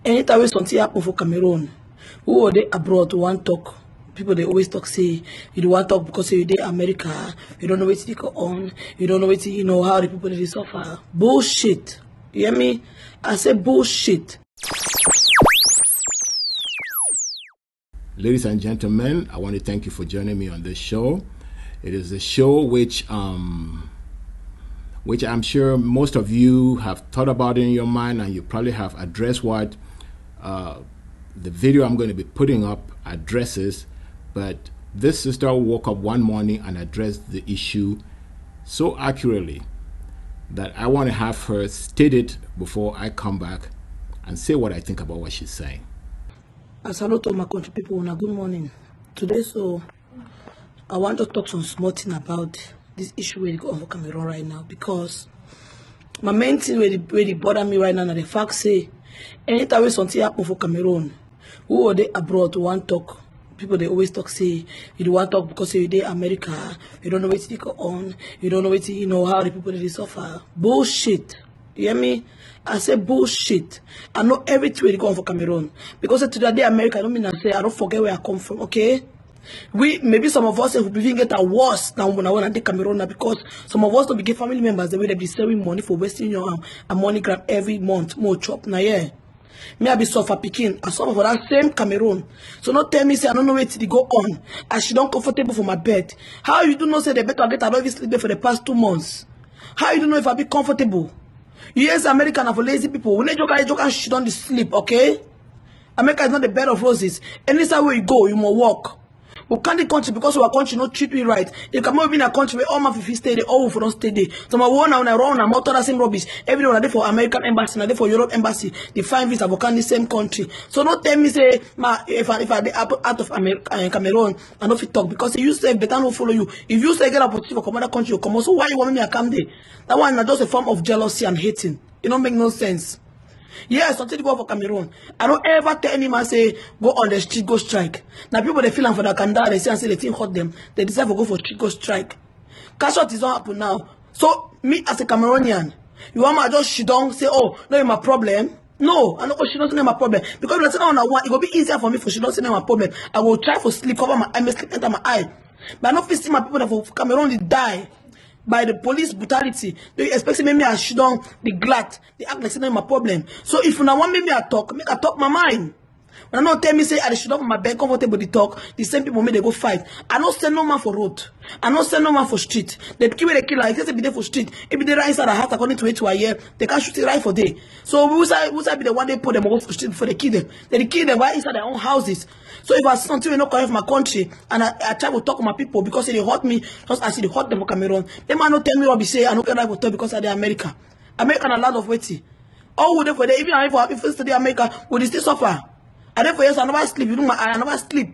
Anytime something happen for Cameroon, who are they abroad to want talk? People they always talk say you don't want talk because you dey America, you don't know what to go on, you don't know what to, how the people they suffer. Bullshit. You hear me? I say bullshit. Ladies and gentlemen, I want to thank you for joining me on this show. It is a show which I'm sure most of you have thought about in your mind, and you probably have addressed what the video I'm going to be putting up addresses. But this sister woke up one morning and addressed the issue so accurately that I want to have her state it before I come back and say what I think about what she's saying. As hello to my country people, good morning. Today, so I want to talk some small thing about this issue where you go on for Cameroon right now, because my main thing where bother me right now is the fact say anytime something happen for Cameroon, who are they abroad to want talk? People they always talk say you don't want talk because you dey America, you don't know what to go on, you don't know what to, how the people they suffer. Bullshit. You hear me? I say bullshit. I know everything where they go on for Cameroon, because today America, I don't mean I say I don't forget where I come from. Okay. Maybe some of us will even get a worse than when I want to take Cameroon now, because some of us don't be family members the way they be saving money for Western Union and MoneyGram every month, more chop now. Yeah, me I be suffer picking, I suffer for that same Cameroon. So not tell me say I don't know where to go on, I should not comfortable for my bed. How you do not say they better get I don't even sleep there for the past 2 months? How you don't know if I be comfortable? Yes, American are for lazy people. When they joke and shit on the sleep, okay? America is not the bed of roses. Any side where you go, you must walk. We can't the country because our country not treat me right. You can be in a country where all my people stay there, all for don't stay there. So my one when I run, I'm out of the same rubbish. Everyone are there for American embassy, and there for Europe embassy. They find visa for the same country. So don't tell me say, if I out of America, Cameroon, I don't fit talk, because you say better not follow you. If you say get opportunity for another country, you come on. So why you want me to come there? That one is just a form of jealousy and hating. It don't make no sense. Yes, something to go for Cameroon. I don't ever tell any man say go on the street, go strike. Now people they feel for the Kanda, they say and say they think hurt them. They decide to go for street, go strike. Cash out is not happen now. So me as a Cameroonian, you want me to just shit down, say, oh, no, my problem. No, I know she don't say my problem. Because if I say no, it will be easier for me for she don't say my problem. I will try for sleep, cover my eye, may sleep enter my eye. But I don't feel see my people that for Cameroon they die by the police brutality. They expect me I should down the glad. They act like saying my problem. So if you now want me I talk, make I talk my mind. When I don't tell me say I should up my bed comfortable to talk, the same people make they go fight. I don't send no man for road. I don't send no man for street. They kill the killer. If they be there for street, if they right inside the house according to it to a year, they can't shoot it right for day. So who's I be the one they put them over for street before they kill them? They kill them right inside their own houses. So if I see something not coming from my country and I try to talk to my people because they hurt me, just as they hurt them for Cameroon, they might not tell me what be say I don't get right for talk because of the America. America a lot of waiting. All would they for they even if it's the America would they still suffer? And therefore, yes, I never sleep. You know, I never sleep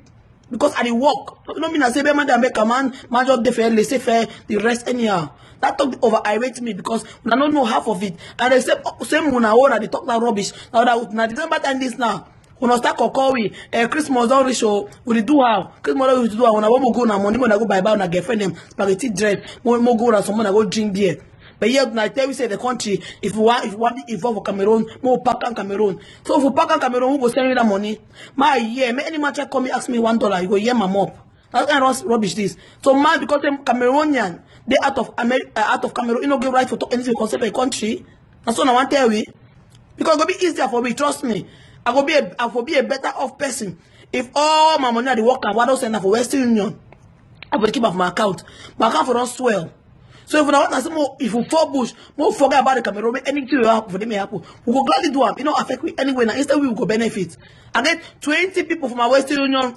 because I did walk. You know, I say, man, they make a man job the fair, laissez faire, the rest anyhow. That talk over irate me because I don't know half of it. And they say, same when I order, they talk that rubbish. Now December time this now. When I start we Christmas don't reach, so we do how Christmas don't do how when I want to go now money when I go buy and I get friend them spaghetti dress more go and someone I go drink beer. But yet, I tell you, say the country, if you want to involve Cameroon, more pack on Cameroon. So if you pack on Cameroon, who go send me that money? My yeah, any man try come me ask me $1, you go yeah, my mop. That's kind of rubbish this. So man, because them Cameroonian, they out of Cameroon, you know, give right for anything concept a country. That's what I want to tell you. Because it'll be easier for me, trust me. I will be a better off person if all my money at the work and what else send for Western Union. I will keep off my account. My account for us swell. So if we want to say more, if we fall bush, more forget about the Cameroon, anything will happen for them may happen. We go gladly do them. You know, affect we anyway. Now instead we will go benefit. And then 20 people from our Western Union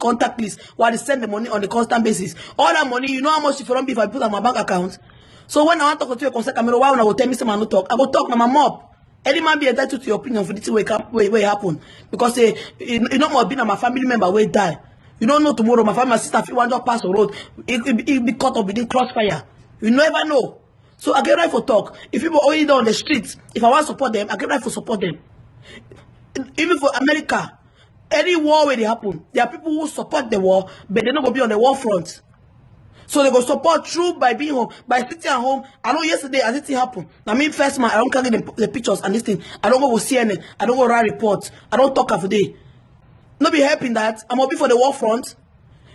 contact list while they send the money on the constant basis. All that money, you know how much if you don't be if I put on my bank account. So when I want to talk to you concern Cameroon, why when I will tell me some man no talk, I go talk my mom. Any man be entitled to your opinion for the thing where happen. Because you know more being my family member will die. You don't know tomorrow my family, my sister, if you want to pass the road, it be caught up within crossfire. You never know. So I get right for talk. If people only down on the streets, if I want to support them, I get right for support them. Even for America, any war where they happen, there are people who support the war, but they're not going to be on the war front. So they go support through by being home, by sitting at home. I know yesterday as it happened. I mean, first man, I don't carry the pictures and this thing. I don't go with CNN. I don't go write reports. I don't talk every day. Not be helping that. I'm gonna be for the war front.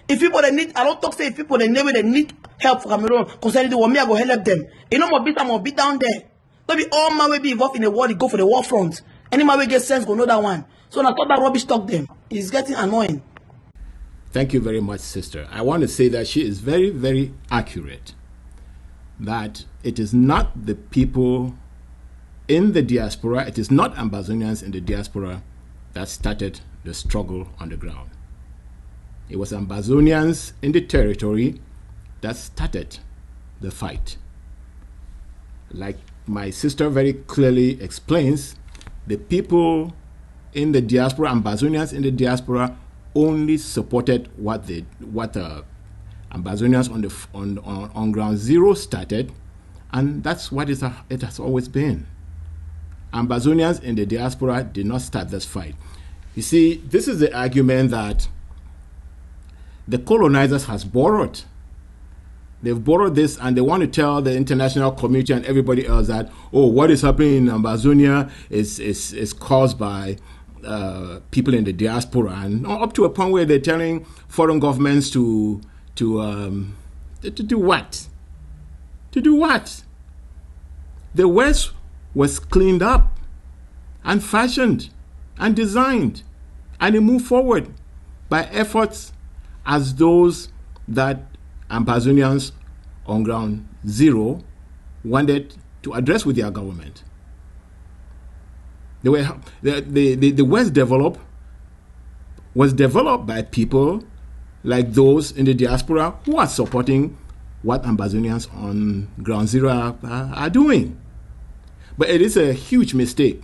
If people they need, I don't talk say if people they need help for Cameroon concerning the war, me I go help them. You know more bit, I'm gonna be down there. Not be all man will be involved in the war, they go for the war front. Any man will get sense, go know that one. So I thought that rubbish talk them. It's getting annoying. Thank you very much, sister. I want to say that she is very, very accurate. That it is not the people in the diaspora, it is not Ambazonians in the diaspora that started the struggle on the ground. It was Ambazonians in the territory that started the fight. Like my sister very clearly explains, the people in the diaspora, Ambazonians in the diaspora, only supported what Ambazonians on ground zero started, and that's what it has always been. Ambazonians in the diaspora did not start this fight. You see, this is the argument that the colonizers has borrowed. They've borrowed this and they want to tell the international community and everybody else that, oh, what is happening in Ambazonia is caused by people in the diaspora, and up to a point where they're telling foreign governments to do what? To do what? The West was cleaned up and fashioned and designed, and it moved forward by efforts as those that Ambazonians on ground zero wanted to address with their government. The West was developed by people like those in the diaspora who are supporting what Ambazonians on ground zero are doing. But it is a huge mistake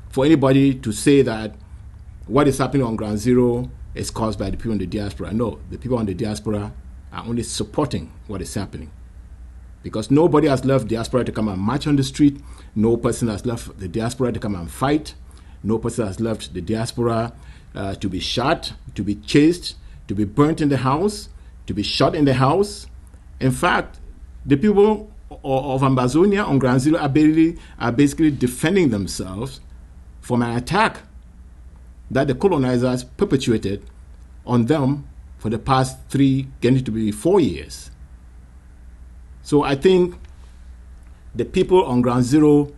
for anybody to say that what is happening on ground zero is caused by the people in the diaspora. No, the people in the diaspora are only supporting what is happening. Because nobody has left diaspora to come and march on the street. No person has left the diaspora to come and fight. No person has left the diaspora to be shot, to be chased, to be burnt in the house, to be shot in the house. In fact, the people of Ambazonia on ground zero are basically defending themselves from an attack that the colonizers perpetuated on them for the past 3, getting to be 4 years. So I think the people on ground zero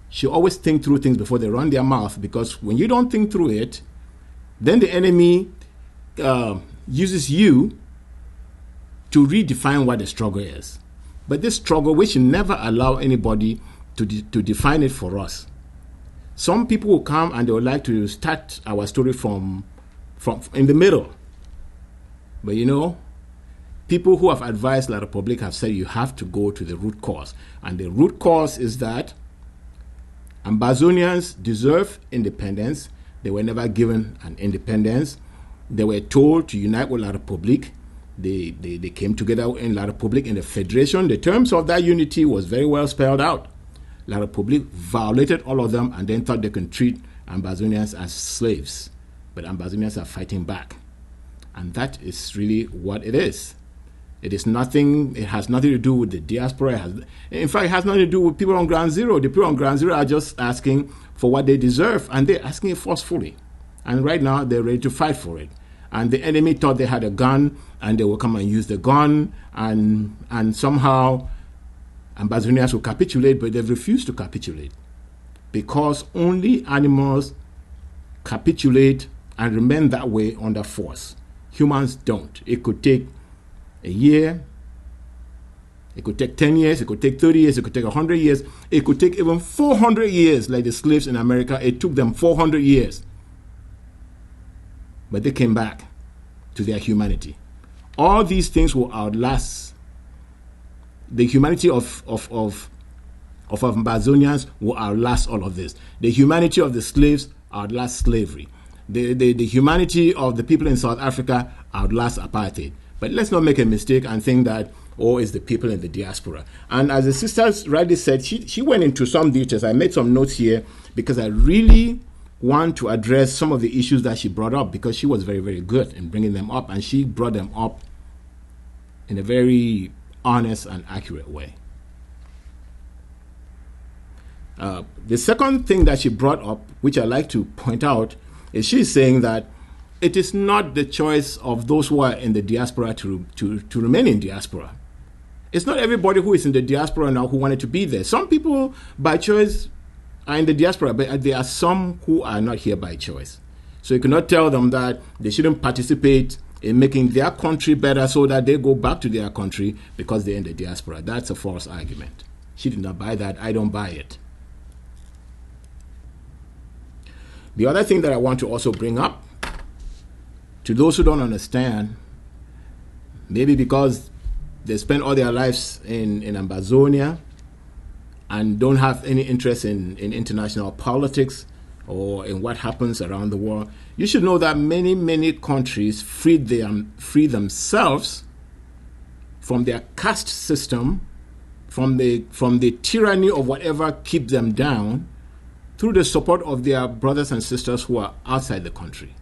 should always think through things before they run their mouth, because when you don't think through it, then the enemy uses you to redefine what the struggle is. But this struggle, we should never allow anybody to define it for us. Some people will come and they would like to start our story from in the middle. But you know, people who have advised La Republic have said you have to go to the root cause. And the root cause is that Ambazonians deserve independence. They were never given an independence. They were told to unite with La Republic. They came together in La Republic in the Federation. The terms of that unity was very well spelled out. La Republic violated all of them and then thought they can treat Ambazonians as slaves. But Ambazonians are fighting back. And that is really what it is. It has nothing to do with the diaspora. In fact, it has nothing to do with people on ground zero. The people on ground zero are just asking for what they deserve, and they're asking it forcefully. And right now, they're ready to fight for it. And the enemy thought they had a gun, and they will come and use the gun, and somehow Ambazonians will capitulate, but they've refused to capitulate. Because only animals capitulate and remain that way under force. Humans don't. It could take a year, it could take 10 years, it could take 30 years, it could take 100 years, it could take even 400 years, like the slaves in America. It took them 400 years. But they came back to their humanity. All these things will outlast the humanity of Ambazonians will outlast all of this. The humanity of the slaves outlast slavery. The humanity of the people in South Africa outlast apartheid. But let's not make a mistake and think that, oh, it's the people in the diaspora. And as the sisters rightly said, she went into some details. I made some notes here because I really want to address some of the issues that she brought up, because she was very, very good in bringing them up, and she brought them up in a very honest and accurate way. The second thing that she brought up, which I like to point out, is she's saying that it is not the choice of those who are in the diaspora to remain in diaspora. It's not everybody who is in the diaspora now who wanted to be there. Some people by choice are in the diaspora, but there are some who are not here by choice. So you cannot tell them that they shouldn't participate in making their country better so that they go back to their country because they're in the diaspora. That's a false argument. She did not buy that. I don't buy it. The other thing that I want to also bring up, to those who don't understand, maybe because they spend all their lives in Ambazonia and don't have any interest in international politics or in what happens around the world, you should know that many countries free themselves from their caste system, from the tyranny of whatever keeps them down, through the support of their brothers and sisters who are outside the country.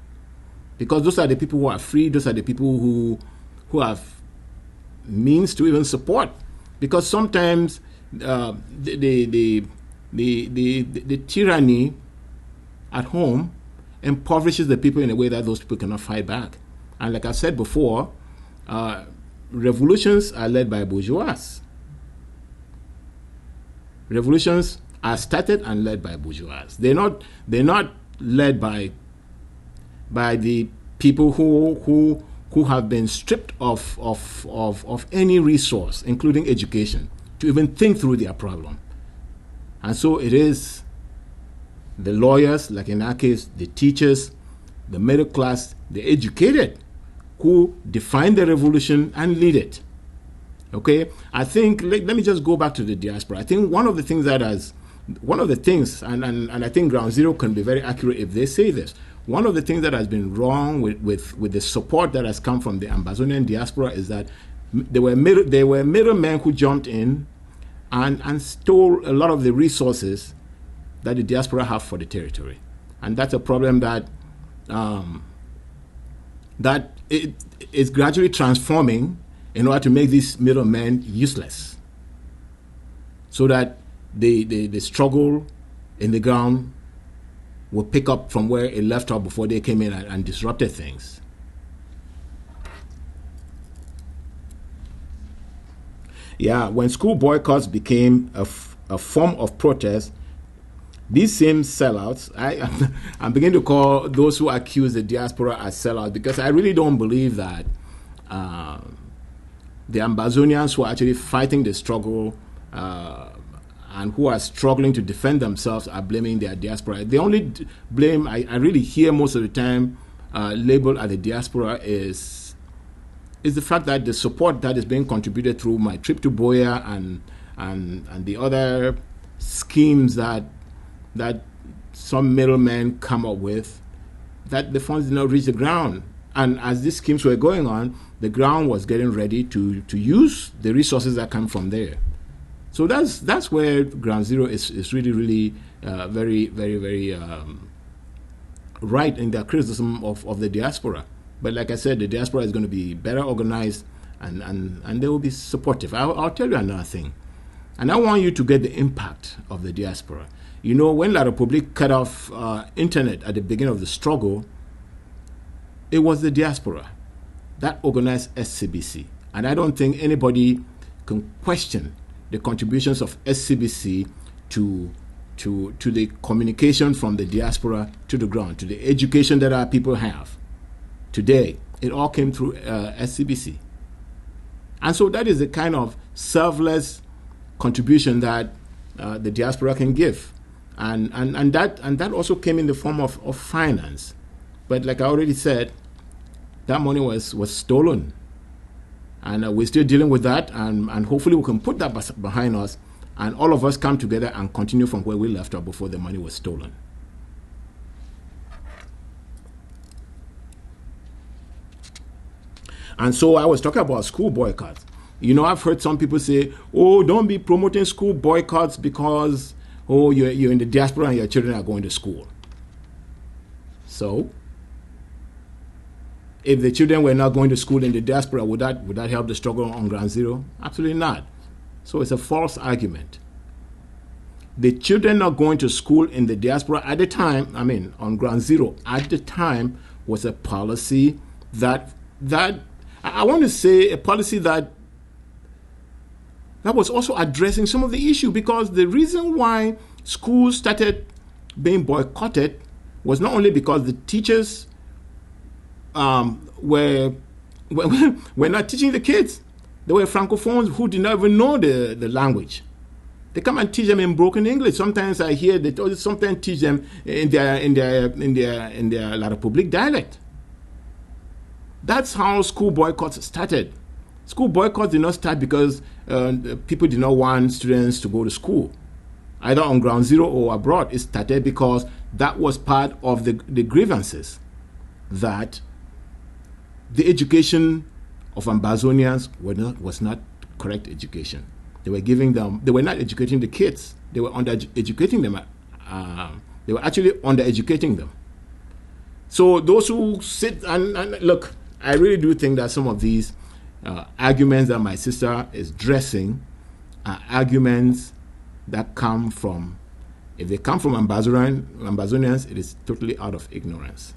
Because those are the people who are free, those are the people who have means to even support. Because sometimes the tyranny at home impoverishes the people in a way that those people cannot fight back. And like I said before, revolutions are led by bourgeois. Revolutions are started and led by bourgeois. They're not led by the people who have been stripped of any resource, including education, to even think through their problem. And so it is the lawyers, like in our case, the teachers, the middle class, the educated, who define the revolution and lead it. Okay? I think, let me just go back to the diaspora. I think one of the things, and I think Ground Zero can be very accurate if they say this, one of the things that has been wrong with the support that has come from the Ambazonian diaspora is that there were middlemen who jumped in and stole a lot of the resources that the diaspora have for the territory. And that's a problem that it is gradually transforming in order to make these middlemen useless, so that the struggle in the ground will pick up from where it left off before they came in and disrupted things. Yeah, when school boycotts became a form of protest, these same sellouts, I'm beginning to call those who accuse the diaspora as sellouts, because I really don't believe that the Ambazonians who are actually fighting the struggle and who are struggling to defend themselves are blaming their diaspora. The only blame I really hear most of the time labeled at the diaspora is the fact that the support that is being contributed through my trip to Boya and the other schemes that some middlemen come up with, that the funds did not reach the ground. And as these schemes were going on, the ground was getting ready to use the resources that come from there. So that's where Ground Zero is really very, very, very right in their criticism of the diaspora. But like I said, the diaspora is going to be better organized and they will be supportive. I'll tell you another thing. And I want you to get the impact of the diaspora. You know, when La République cut off internet at the beginning of the struggle, it was the diaspora that organized SCBC. And I don't think anybody can question the contributions of SCBC to the communication from the diaspora to the ground, to the education that our people have today. It all came through SCBC. And so that is the kind of selfless contribution that the diaspora can give. And that also came in the form of finance. But like I already said, that money was stolen. And we're still dealing with that, and hopefully we can put that behind us, and all of us come together and continue from where we left off before the money was stolen. And so I was talking about school boycotts. You know, I've heard some people say, oh, don't be promoting school boycotts because, oh, you're in the diaspora and your children are going to school. So, if the children were not going to school in the diaspora, would that help the struggle on ground zero? Absolutely not. So it's a false argument. The children not going to school in the diaspora at the time, I mean, on ground zero at the time, was a policy that I want to say a policy that was also addressing some of the issue, because the reason why schools started being boycotted was not only because the teachers were not teaching the kids. There were francophones who did not even know the language. They come and teach them in broken English. Sometimes I hear they sometimes teach them in their La Republique dialect. That's how school boycotts started. School boycotts did not start because people did not want students to go to school, either on ground zero or abroad. It started because that was part of the grievances, that the education of Ambazonians was not correct education. They were not educating the kids. They were under-educating them. They were actually under-educating them. So those who sit and look, I really do think that some of these arguments that my sister is dressing are arguments that come from, if they come from Ambazonians, it is totally out of ignorance.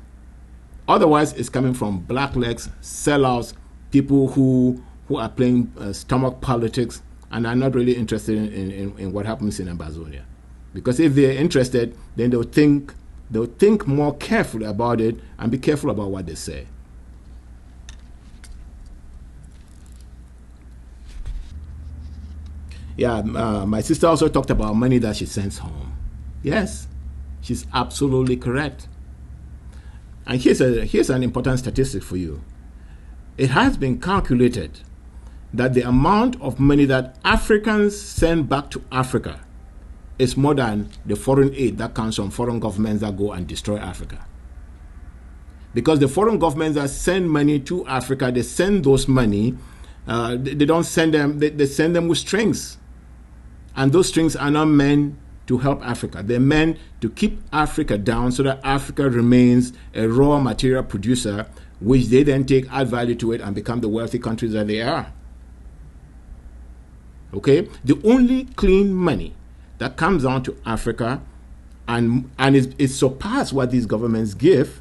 Otherwise, it's coming from blacklegs, sellouts, people who are playing stomach politics and are not really interested in what happens in Ambazonia. Because if they're interested, then they'll think more carefully about it and be careful about what they say. Yeah, my sister also talked about money that she sends home. Yes, she's absolutely correct. And here's an important statistic for you. It has been calculated that the amount of money that Africans send back to Africa is more than the foreign aid that comes from foreign governments that go and destroy Africa. Because the foreign governments that send money to Africa, they send those money, they don't send them, they send them with strings. And those strings are not meant to help Africa. They're meant to keep Africa down so that Africa remains a raw material producer, which they then take, add value to it, and become the wealthy countries that they are. Okay? The only clean money that comes down to Africa and it surpasses what these governments give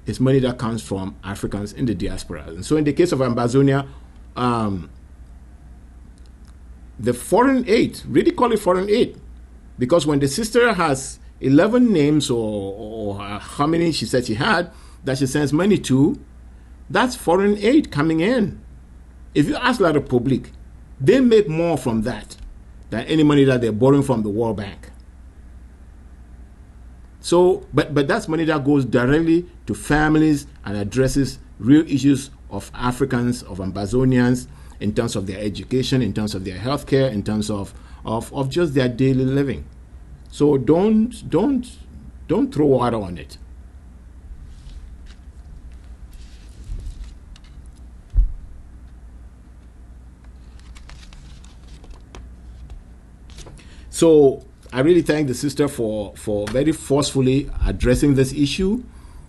is money that comes from Africans in the diaspora. And so in the case of Ambazonia, the foreign aid, really call it foreign aid, because when the sister has 11 names or how many she said she had that she sends money to, that's foreign aid coming in. If you ask La Republique, they make more from that than any money that they're borrowing from the World Bank. So, but that's money that goes directly to families and addresses real issues of Africans, of Ambazonians, in terms of their education, in terms of their healthcare, in terms of just their daily living. So don't throw water on it. So I really thank the sister for very forcefully addressing this issue,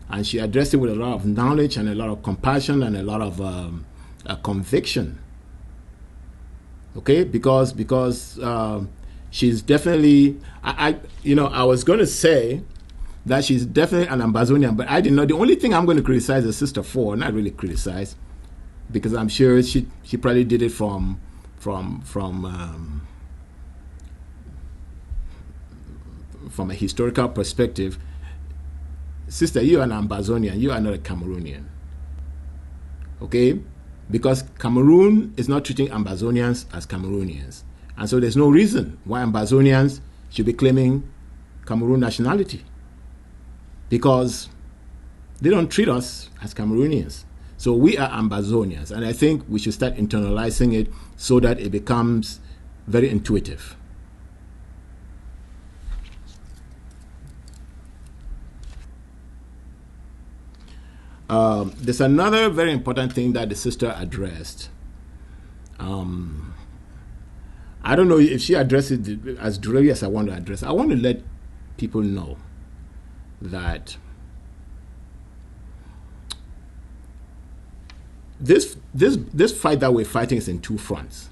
and she addressed it with a lot of knowledge and a lot of compassion and a lot of conviction. Okay, because she's definitely, I was going to say that she's definitely an Ambazonian, but I didn't know. The only thing I'm going to criticize the sister for, not really criticize, because I'm sure she probably did it from a historical perspective. Sister, you are an Ambazonian, you are not a Cameroonian. Okay? Because Cameroon is not treating Ambazonians as Cameroonians. And so there's no reason why Ambazonians should be claiming Cameroon nationality, because they don't treat us as Cameroonians. So we are Ambazonians, and I think we should start internalizing it so that it becomes very intuitive. There's another very important thing that the sister addressed. I don't know if she addressed it as directly as I want to address. I want to let people know that this fight that we're fighting is in two fronts.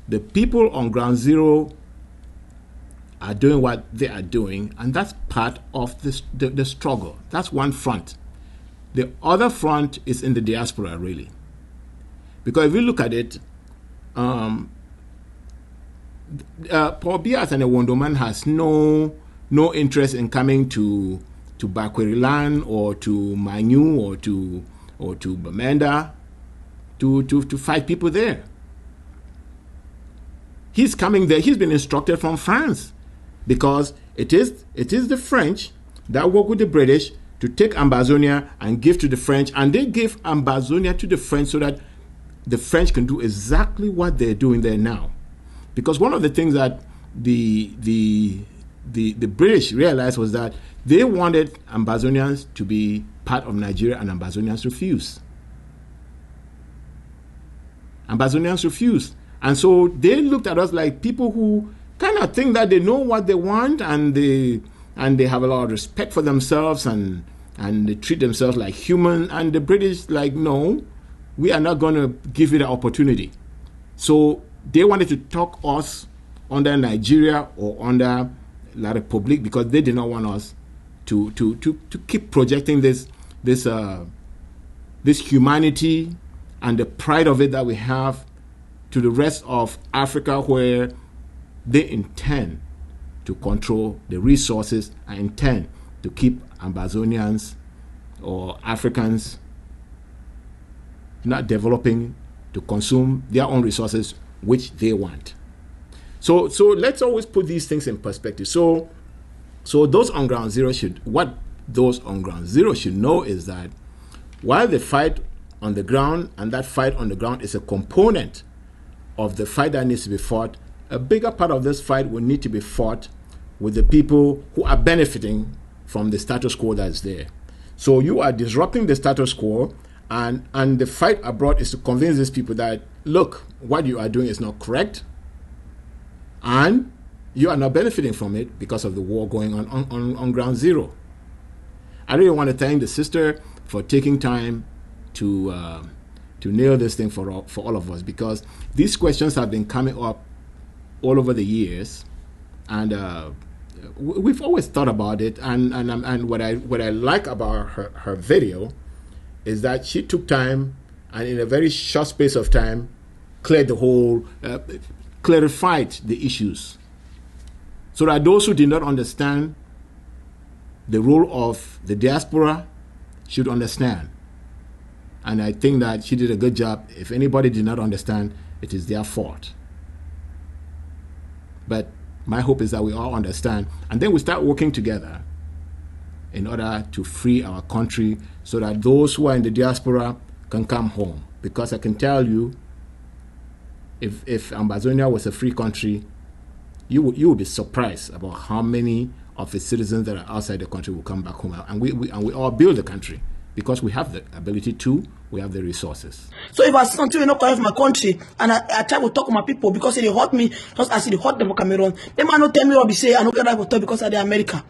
The people on ground zero are doing what they are doing, and that's part of the struggle. That's one front. The other front is in the diaspora, really. Because if you look at it, Paul Bias and a Wonderman has no interest in coming to Bakweriland or to Manyu or to Bamenda to fight people there. He's coming there. He's been instructed from France, because it is the French that work with the British to take Ambazonia and give to the French, and they give Ambazonia to the French so that the French can do exactly what they're doing there now. Because one of the things that the British realized was that they wanted Ambazonians to be part of Nigeria, and Ambazonians refused. Ambazonians refused. And so they looked at us like people who kind of think that they know what they want, and they have a lot of respect for themselves, and they treat themselves like human. And the British like, no, we are not going to give you the opportunity. So they wanted to talk us under Nigeria or under La Republique, because they did not want us to keep projecting this humanity and the pride of it that we have to the rest of Africa, where they intend to control the resources and intend to keep Ambazonians or Africans not developing to consume their own resources, which they want. So let's always put these things in perspective. So those on ground zero should know is that while the fight on the ground, and that fight on the ground is a component of the fight that needs to be fought, a bigger part of this fight will need to be fought with the people who are benefiting from the status quo that's there. So you are disrupting the status quo, and the fight abroad is to convince these people that, look, what you are doing is not correct, and you are not benefiting from it because of the war going on ground zero. I really want to thank the sister for taking time to nail this thing for all of us, because these questions have been coming up all over the years, and we've always thought about it. And what I like about her video is that she took time, and in a very short space of time, clarified the issues, so that those who did not understand the role of the diaspora should understand. And I think that she did a good job. If anybody did not understand, it is their fault. But my hope is that we all understand, and then we start working together in order to free our country, so that those who are in the diaspora can come home. Because I can tell you, if Ambazonia was a free country, you would be surprised about how many of its citizens that are outside the country will come back home, and we all build the country, because we have the ability to, we have the resources. So if I see something not correct for my country, and I try to talk to my people because they hurt me, just as they hurt them for Cameroon, they might not tell me what they say, I don't get right to talk because of the America.